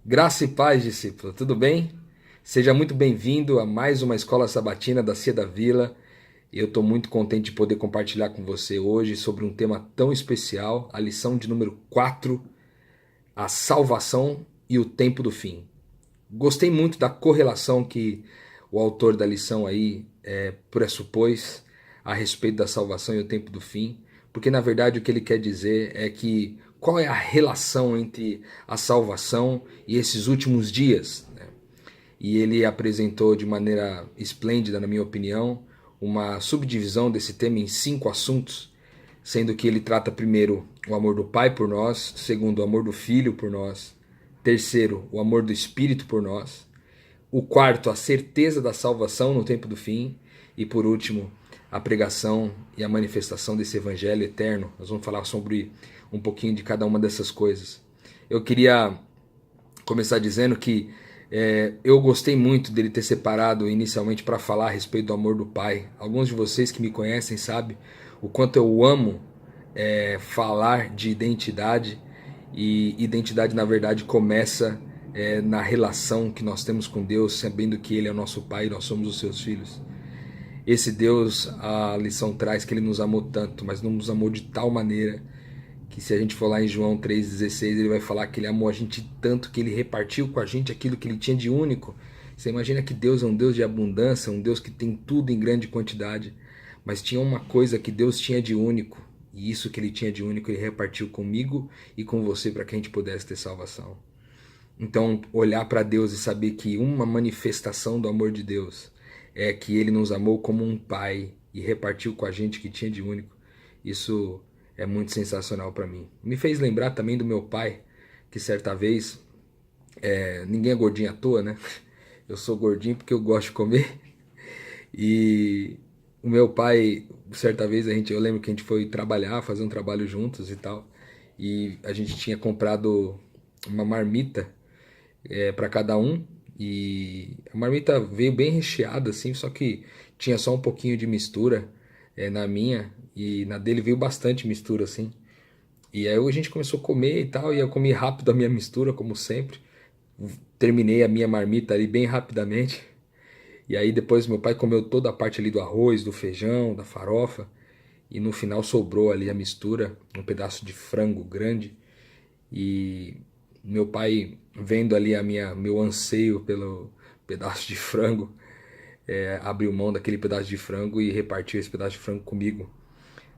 Graça e paz, discípulo, tudo bem? Seja muito bem-vindo a mais uma escola sabatina da Cia da Vila. Eu estou muito contente de poder compartilhar com você hoje sobre um tema tão especial, a lição de número 4, a salvação e o tempo do fim. Gostei muito da correlação que o autor da lição aí pressupôs a respeito da salvação e o tempo do fim, porque na verdade o que ele quer dizer é que qual é a relação entre a salvação e esses últimos dias, né? E ele apresentou de maneira esplêndida, na minha opinião, uma subdivisão desse tema em 5 assuntos, sendo que ele trata primeiro o amor do Pai por nós, segundo o amor do Filho por nós, terceiro o amor do Espírito por nós, o quarto a certeza da salvação no tempo do fim e por último a pregação e a manifestação desse evangelho eterno. Nós vamos falar sobre um pouquinho de cada uma dessas coisas. Eu queria começar dizendo que eu gostei muito dele ter separado inicialmente para falar a respeito do amor do Pai. Alguns de vocês que me conhecem sabem o quanto eu amo falar de identidade, e identidade na verdade começa na relação que nós temos com Deus, sabendo que Ele é o nosso Pai e nós somos os seus filhos. Esse Deus, a lição traz que Ele nos amou tanto, mas não nos amou de tal maneira que, se a gente for lá em João 3,16, ele vai falar que Ele amou a gente tanto que Ele repartiu com a gente aquilo que Ele tinha de único. Você imagina que Deus é um Deus de abundância, um Deus que tem tudo em grande quantidade, mas tinha uma coisa que Deus tinha de único, e isso que Ele tinha de único Ele repartiu comigo e com você para que a gente pudesse ter salvação. Então, olhar para Deus e saber que uma manifestação do amor de Deus é que Ele nos amou como um pai e repartiu com a gente o que tinha de único, isso é muito sensacional para mim. Me fez lembrar também do meu pai, que certa vez, ninguém é gordinho à toa, né? Eu sou gordinho porque eu gosto de comer. E o meu pai, certa vez, eu lembro que a gente foi trabalhar, fazer um trabalho juntos e tal, e a gente tinha comprado uma marmita para cada um, e a marmita veio bem recheada assim, só que tinha só um pouquinho de mistura na minha, e na dele veio bastante mistura assim. E aí a gente começou a comer e tal, e eu comi rápido a minha mistura, como sempre. Terminei a minha marmita ali bem rapidamente. E aí depois meu pai comeu toda a parte ali do arroz, do feijão, da farofa, e no final sobrou ali a mistura, um pedaço de frango grande. E meu pai, vendo ali meu anseio pelo pedaço de frango, abriu mão daquele pedaço de frango e repartiu esse pedaço de frango comigo.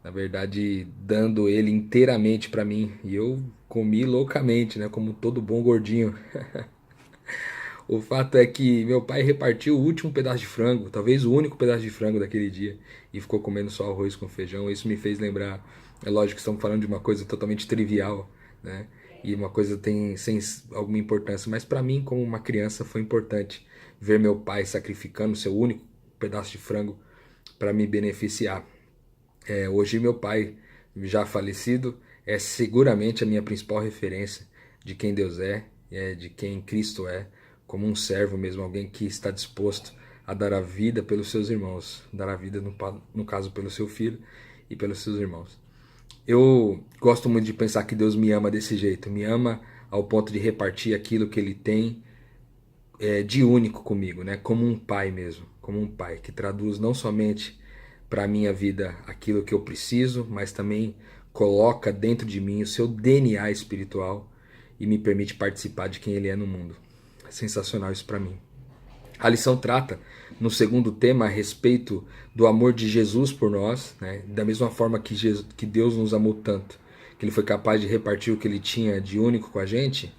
Na verdade, dando ele inteiramente para mim. E eu comi loucamente, né? Como todo bom gordinho. O fato é que meu pai repartiu o último pedaço de frango, talvez o único pedaço de frango daquele dia, e ficou comendo só arroz com feijão. Isso me fez lembrar, é lógico que estamos falando de uma coisa totalmente trivial, né? E uma coisa tem sem alguma importância, mas para mim, como uma criança, foi importante ver meu pai sacrificando seu único pedaço de frango para me beneficiar. Hoje meu pai, já falecido, é seguramente a minha principal referência de quem Deus de quem Cristo é, como um servo mesmo, alguém que está disposto a dar a vida pelos seus irmãos, dar a vida no caso pelo seu filho e pelos seus irmãos. Eu gosto muito de pensar que Deus me ama desse jeito, me ama ao ponto de repartir aquilo que Ele tem de único comigo, né? Como um pai mesmo, como um pai que traduz não somente para a minha vida aquilo que eu preciso, mas também coloca dentro de mim o seu DNA espiritual e me permite participar de quem Ele é no mundo. É sensacional isso para mim. A lição trata, no segundo tema, a respeito do amor de Jesus por nós, né? Da mesma forma que Deus nos amou tanto, que Ele foi capaz de repartir o que Ele tinha de único com a gente.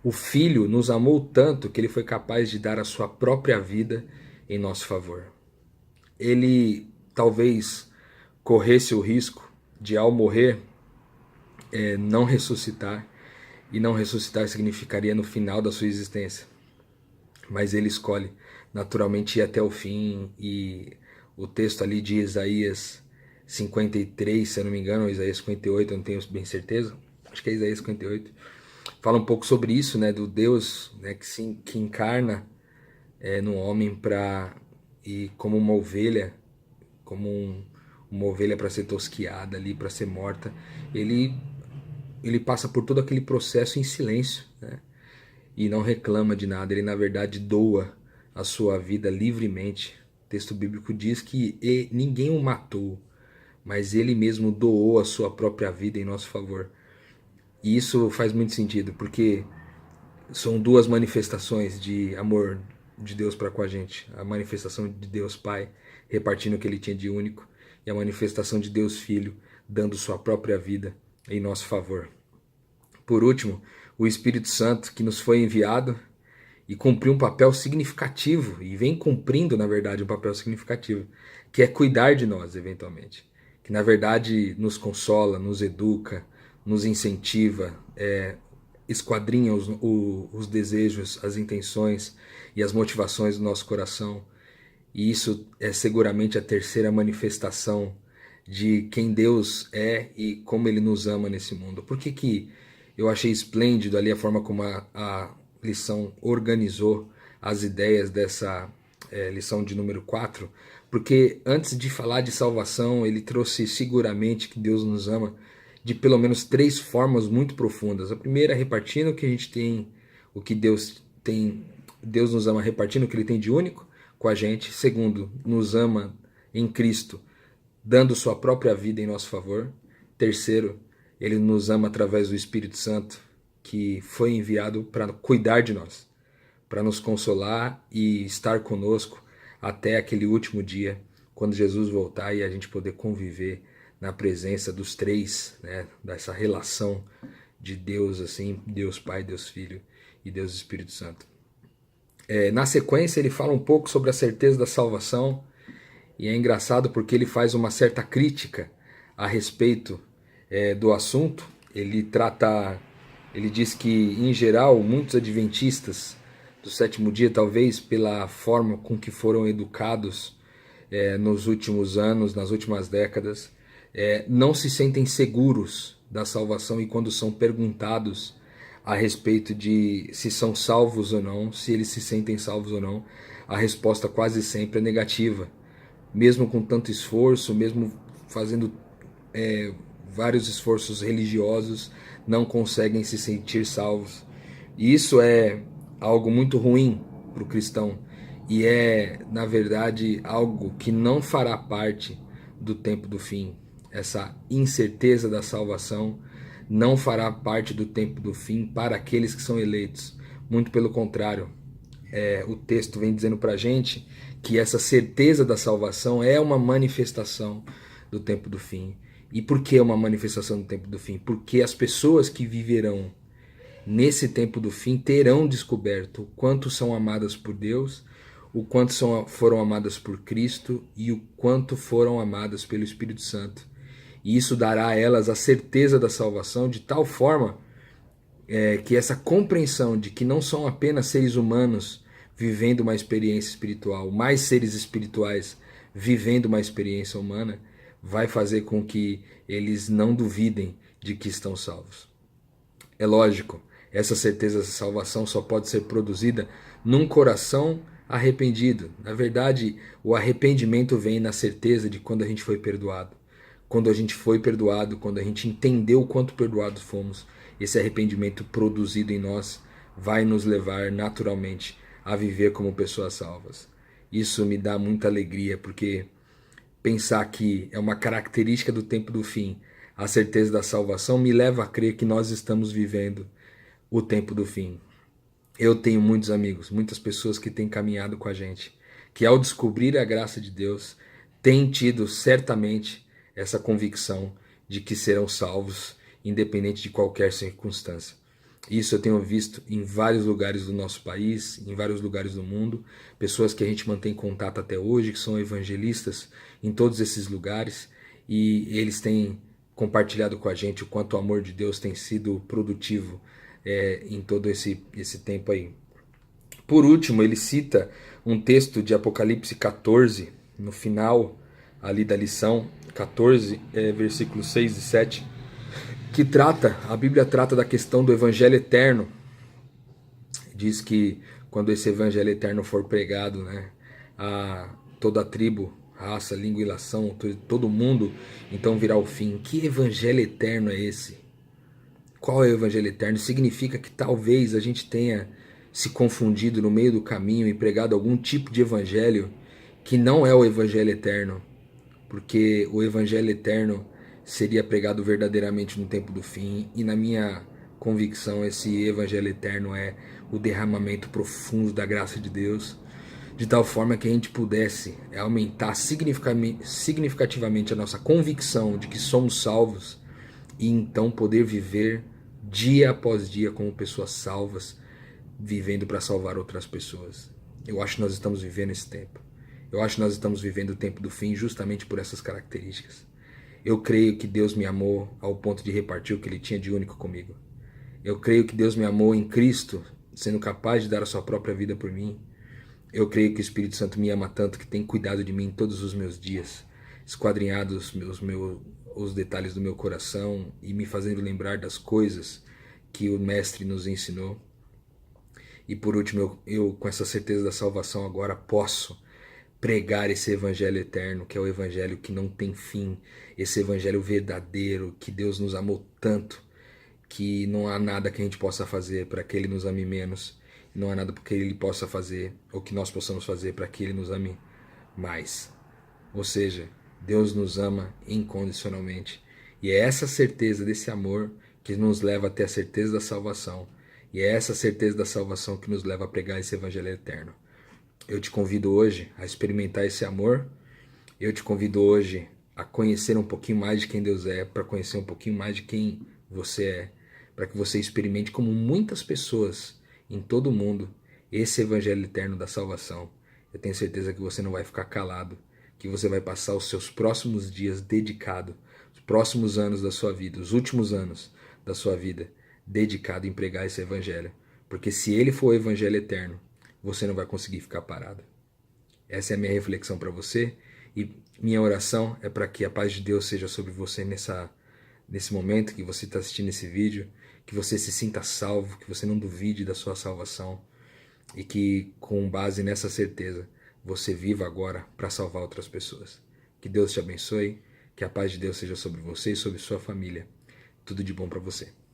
O Filho nos amou tanto que Ele foi capaz de dar a sua própria vida em nosso favor. Ele talvez corresse o risco de, ao morrer, não ressuscitar, e não ressuscitar significaria no final da sua existência. Mas Ele escolhe naturalmente ir até o fim, e o texto ali de Isaías 53, se eu não me engano, ou Isaías 58, eu não tenho bem certeza, acho que é Isaías 58, fala um pouco sobre isso, né, do Deus, né, que encarna no homem para ir como uma ovelha, como uma ovelha para ser tosquiada ali, para ser morta. Ele passa por todo aquele processo em silêncio, né? e não reclama de nada, ele na verdade doa a sua vida livremente. O texto bíblico diz que ninguém o matou, mas ele mesmo doou a sua própria vida em nosso favor. E isso faz muito sentido, porque são duas manifestações de amor de Deus para com a gente. A manifestação de Deus Pai, repartindo o que ele tinha de único, e a manifestação de Deus Filho, dando sua própria vida em nosso favor. Por último, o Espírito Santo, que nos foi enviado e cumpriu um papel significativo, e vem cumprindo, na verdade, um papel significativo, que é cuidar de nós, eventualmente. Que, na verdade, nos consola, nos educa, nos incentiva, esquadrinha os desejos, as intenções e as motivações do nosso coração. E isso é seguramente a terceira manifestação de quem Deus é e como Ele nos ama nesse mundo. Por que eu achei esplêndido ali a forma como a lição organizou as ideias dessa lição de número 4? Porque antes de falar de salvação, ele trouxe seguramente que Deus nos ama de pelo menos 3 formas muito profundas. A primeira é repartindo o que a gente tem, o que Deus tem. Deus nos ama repartindo o que Ele tem de único com a gente. Segundo, nos ama em Cristo, dando sua própria vida em nosso favor. Terceiro, Ele nos ama através do Espírito Santo, que foi enviado para cuidar de nós, para nos consolar e estar conosco até aquele último dia, quando Jesus voltar e a gente poder conviver na presença dos 3, né, dessa relação de Deus, assim, Deus Pai, Deus Filho e Deus Espírito Santo. Na sequência ele fala um pouco sobre a certeza da salvação, e é engraçado porque ele faz uma certa crítica a respeito do assunto. Ele diz que, em geral, muitos adventistas do sétimo dia, talvez pela forma com que foram educados nos últimos anos, nas últimas décadas, não se sentem seguros da salvação, e quando são perguntados a respeito de se são salvos ou não, se eles se sentem salvos ou não, a resposta quase sempre é negativa. Mesmo com tanto esforço, mesmo fazendo vários esforços religiosos, não conseguem se sentir salvos. E isso é algo muito ruim para o cristão, e na verdade, algo que não fará parte do tempo do fim. Essa incerteza da salvação não fará parte do tempo do fim para aqueles que são eleitos. Muito pelo contrário, o texto vem dizendo para a gente que essa certeza da salvação é uma manifestação do tempo do fim. E por que é uma manifestação do tempo do fim? Porque as pessoas que viverão nesse tempo do fim terão descoberto o quanto são amadas por Deus, o quanto foram amadas por Cristo e o quanto foram amadas pelo Espírito Santo. E isso dará a elas a certeza da salvação, de tal forma que essa compreensão de que não são apenas seres humanos vivendo uma experiência espiritual, mas seres espirituais vivendo uma experiência humana, vai fazer com que eles não duvidem de que estão salvos. É lógico, essa certeza da salvação só pode ser produzida num coração arrependido. Na verdade, o arrependimento vem na certeza de quando a gente foi perdoado. Quando a gente foi perdoado, quando a gente entendeu o quanto perdoados fomos, esse arrependimento produzido em nós vai nos levar naturalmente a viver como pessoas salvas. Isso me dá muita alegria, porque pensar que é uma característica do tempo do fim, a certeza da salvação, me leva a crer que nós estamos vivendo o tempo do fim. Eu tenho muitos amigos, muitas pessoas que têm caminhado com a gente, que ao descobrir a graça de Deus, têm tido certamente essa convicção de que serão salvos, independente de qualquer circunstância. Isso eu tenho visto em vários lugares do nosso país, em vários lugares do mundo, pessoas que a gente mantém contato até hoje, que são evangelistas em todos esses lugares, e eles têm compartilhado com a gente o quanto o amor de Deus tem sido produtivo em todo esse tempo aí. Por último, ele cita um texto de Apocalipse 14, no final ali da lição 14, versículos 6 e 7, que a Bíblia trata da questão do evangelho eterno. Diz que quando esse evangelho eterno for pregado, né, a toda a tribo, raça, língua e nação, todo mundo, então virá o fim. Que evangelho eterno é esse? Qual é o evangelho eterno? Significa que talvez a gente tenha se confundido no meio do caminho e pregado algum tipo de evangelho que não é o evangelho eterno, porque o evangelho eterno seria pregado verdadeiramente no tempo do fim, e na minha convicção esse evangelho eterno é o derramamento profundo da graça de Deus, de tal forma que a gente pudesse aumentar significativamente a nossa convicção de que somos salvos e então poder viver dia após dia como pessoas salvas, vivendo para salvar outras pessoas. Eu acho que nós estamos vivendo esse tempo. Eu acho que nós estamos vivendo o tempo do fim justamente por essas características. Eu creio que Deus me amou ao ponto de repartir o que Ele tinha de único comigo. Eu creio que Deus me amou em Cristo, sendo capaz de dar a sua própria vida por mim. Eu creio que o Espírito Santo me ama tanto que tem cuidado de mim todos os meus dias, esquadrinhado os detalhes do meu coração e me fazendo lembrar das coisas que o Mestre nos ensinou. E por último, eu com essa certeza da salvação agora posso pregar esse evangelho eterno, que é o evangelho que não tem fim, esse evangelho verdadeiro, que Deus nos amou tanto, que não há nada que a gente possa fazer para que Ele nos ame menos, não há nada que Ele possa fazer, ou que nós possamos fazer para que Ele nos ame mais. Ou seja, Deus nos ama incondicionalmente. E é essa certeza desse amor que nos leva até a certeza da salvação. E é essa certeza da salvação que nos leva a pregar esse evangelho eterno. Eu te convido hoje a experimentar esse amor. Eu te convido hoje a conhecer um pouquinho mais de quem Deus é, para conhecer um pouquinho mais de quem você é, para que você experimente, como muitas pessoas em todo o mundo, esse evangelho eterno da salvação. Eu tenho certeza que você não vai ficar calado, que você vai passar os seus próximos dias dedicado, os próximos anos da sua vida, os últimos anos da sua vida, dedicado em pregar esse evangelho. Porque se ele for o evangelho eterno, você não vai conseguir ficar parado. Essa é a minha reflexão para você, e minha oração é para que a paz de Deus seja sobre você nesse momento que você está assistindo esse vídeo, que você se sinta salvo, que você não duvide da sua salvação e que, com base nessa certeza, você viva agora para salvar outras pessoas. Que Deus te abençoe, que a paz de Deus seja sobre você e sobre sua família. Tudo de bom para você.